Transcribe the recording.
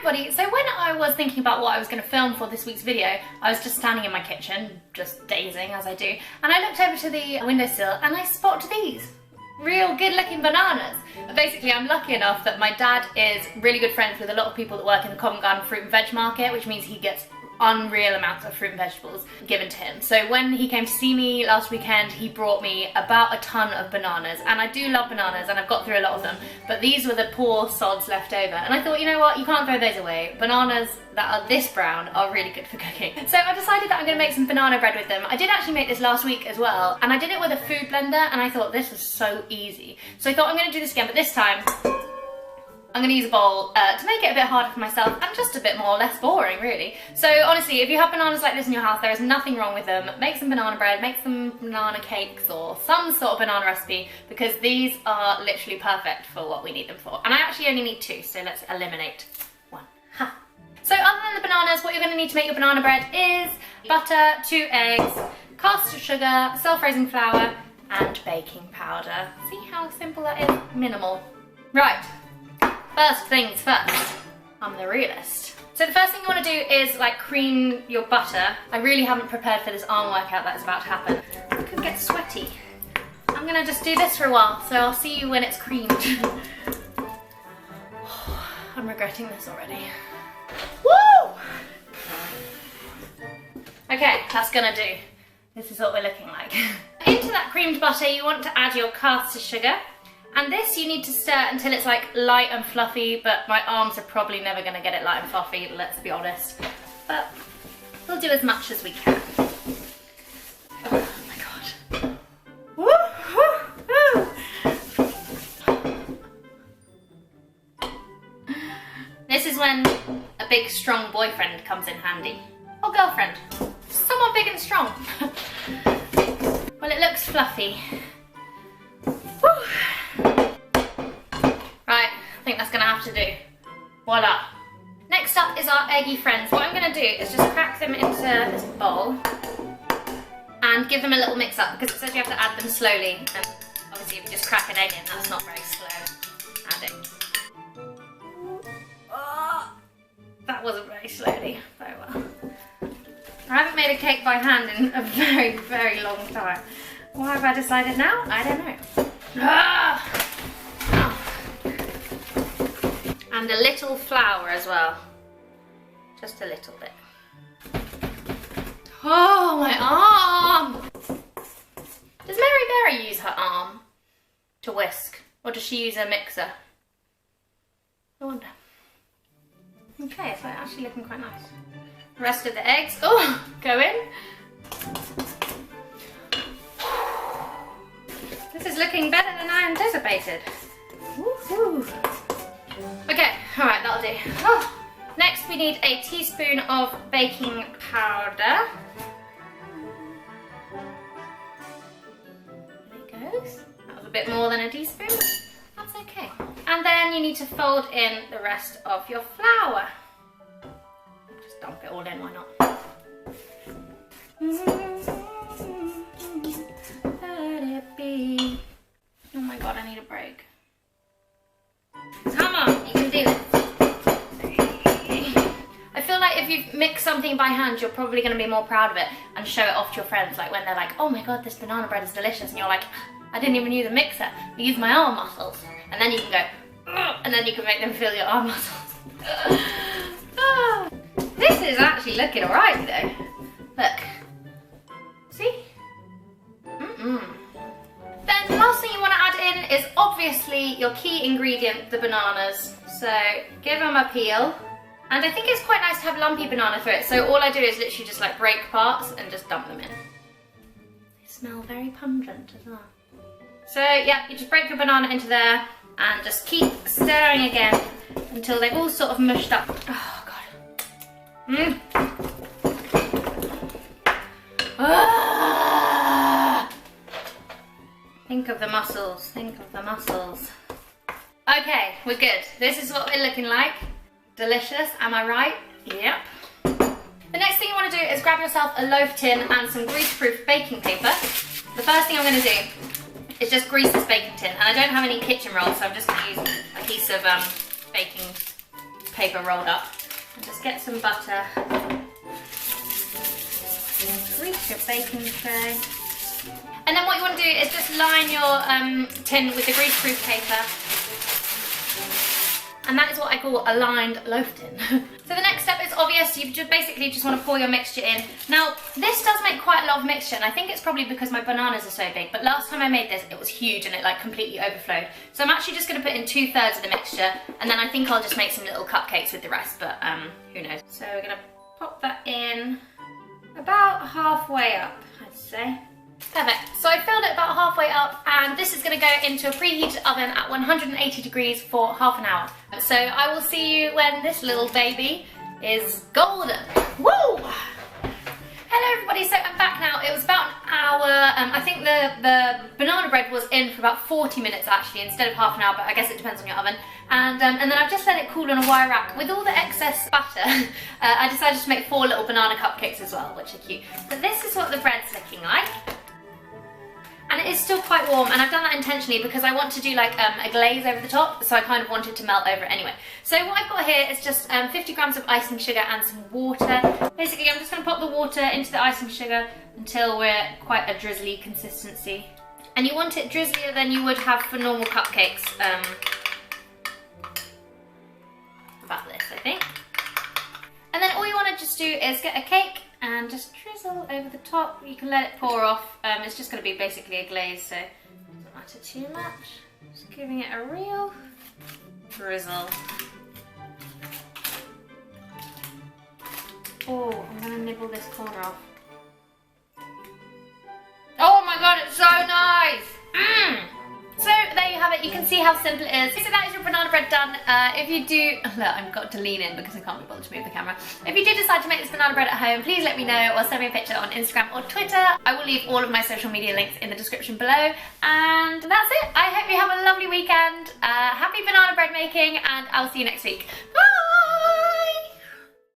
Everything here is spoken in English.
everybody, so when I was thinking about what I was going to film for this week's video, I was just standing in my kitchen, just dazing as I do, and I looked over to the windowsill and I spot these real good looking bananas. Basically, I'm lucky enough that my dad is really good friends with a lot of people that work in the Covent Garden fruit and veg market, which means he gets unreal amounts of fruit and vegetables given to him. So when he came to see me last weekend, he brought me about a ton of bananas, and I do love bananas and I've got through a lot of them, but these were the poor sods left over, and I thought, you know what, you can't throw those away. Bananas that are this brown are really good for cooking. So I decided that I'm going to make some banana bread with them. I did actually make this last week as well, and I did it with a food blender, and I thought this was so easy. So I thought I'm going to do this again, but this time I'm going to use a bowl to make it a bit harder for myself and just a bit more less boring, really. So honestly, if you have bananas like this in your house, there is nothing wrong with them. Make some banana bread, make some banana cakes or some sort of banana recipe, because these are literally perfect for what we need them for. And I actually only need 2, so let's eliminate 1. Ha. So other than the bananas, what you're going to need to make your banana bread is butter, 2 eggs, caster sugar, self-raising flour, and baking powder. See how simple that is? Minimal. Right. First things first, I'm the realist. So the first thing you want to do is like cream your butter. I really haven't prepared for this arm workout that is about to happen. I could get sweaty. I'm gonna just do this for a while, so I'll see you when it's creamed. I'm regretting this already. Woo! Okay, that's gonna do. This is what we're looking like. Into that creamed butter, you want to add your caster sugar. And this you need to stir until it's like light and fluffy, but my arms are probably never going to get it light and fluffy, let's be honest. But we'll do as much as we can. Oh my god. Woo, woo, woo. This is when a big strong boyfriend comes in handy. Or girlfriend. Someone big and strong. Well, it looks fluffy. Woo. Right, I think that's gonna have to do. Voila. Next up is our eggy friends. What I'm gonna do is just crack them into this bowl and give them a little mix up, because it says you have to add them slowly, and obviously if you just crack an egg in, that's not very slow adding. Oh, that wasn't very slowly, very well. I haven't made a cake by hand in a very, very long time. Why have I decided now? I don't know. Ah! And a little flour as well. Just a little bit. Oh, my arm! Does Mary Berry use her arm to whisk? Or does she use a mixer? I wonder. Okay, so actually looking quite nice. The rest of the eggs, oh, go in. This is looking better than I anticipated. Woohoo! Okay, alright, that'll do. Oh, next we need a teaspoon of baking powder. There it goes. That was a bit more than a teaspoon. That's okay. And then you need to fold in the rest of your flour. Just dump it all in, why not? Let it be. Oh my god, I need a break. Come on, you can do this. I feel like if you mix something by hand, you're probably going to be more proud of it and show it off to your friends, like when they're like, oh my god, this banana bread is delicious, and you're like, I didn't even use a mixer, I used my arm muscles. And then you can go, and then you can make them feel your arm muscles. This is actually looking alright though. Look. See? Then the last thing you want to add in is obviously your key ingredient, the bananas. So give them a peel. And I think it's quite nice to have lumpy banana through it. So all I do is literally just like break parts and just dump them in. They smell very pungent as well. So yeah, you just break your banana into there and just keep stirring again until they've all sort of mushed up. Oh god. Think of the muscles, think of the muscles. Okay, we're good. This is what we're looking like. Delicious, am I right? Yep. The next thing you want to do is grab yourself a loaf tin and some grease-proof baking paper. The first thing I'm going to do is just grease this baking tin, and I don't have any kitchen rolls, so I'm just going to use a piece of baking paper rolled up. And just get some butter. Grease your baking tray. And then what you want to do is just line your tin with the greaseproof paper. And that is what I call a lined loaf tin. So the next step is obvious. You basically just want to pour your mixture in. Now, this does make quite a lot of mixture, and I think it's probably because my bananas are so big, but last time I made this, it was huge and it like completely overflowed. So I'm actually just going to put in 2/3 of the mixture, and then I think I'll just make some little cupcakes with the rest, but who knows. So we're going to pop that in about halfway up, I'd say. Perfect. So I filled it about halfway up, and this is going to go into a preheated oven at 180 degrees for half an hour. So I will see you when this little baby is golden. Woo! Hello everybody, so I'm back now. It was about an hour. I think the banana bread was in for about 40 minutes actually, instead of half an hour, but I guess it depends on your oven. And then I've just let it cool on a wire rack. With all the excess butter, I decided to make 4 little banana cupcakes as well, which are cute. But this is what the bread's looking like. And it is still quite warm, and I've done that intentionally because I want to do like a glaze over the top, so I kind of want it to melt over it anyway. So what I've got here is just 50 grams of icing sugar and some water. Basically, I'm just going to pop the water into the icing sugar until we're quite a drizzly consistency. And you want it drizzlier than you would have for normal cupcakes. About this, I think. And then all you want to just do is get a cake and just drizzle over the top. You can let it pour off. It's just going to be basically a glaze, so it doesn't matter too much. Just giving it a real drizzle. Oh, I'm going to nibble this corner off. Oh my god, it's so nice! Mmm! So there you have it, you can see how simple it is. So that is your banana bread done. If you do, look, I've got to lean in because I can't be bothered to move the camera. If you do decide to make this banana bread at home, please let me know or send me a picture on Instagram or Twitter. I will leave all of my social media links in the description below. And that's it. I hope you have a lovely weekend. Happy banana bread making, and I'll see you next week. Bye!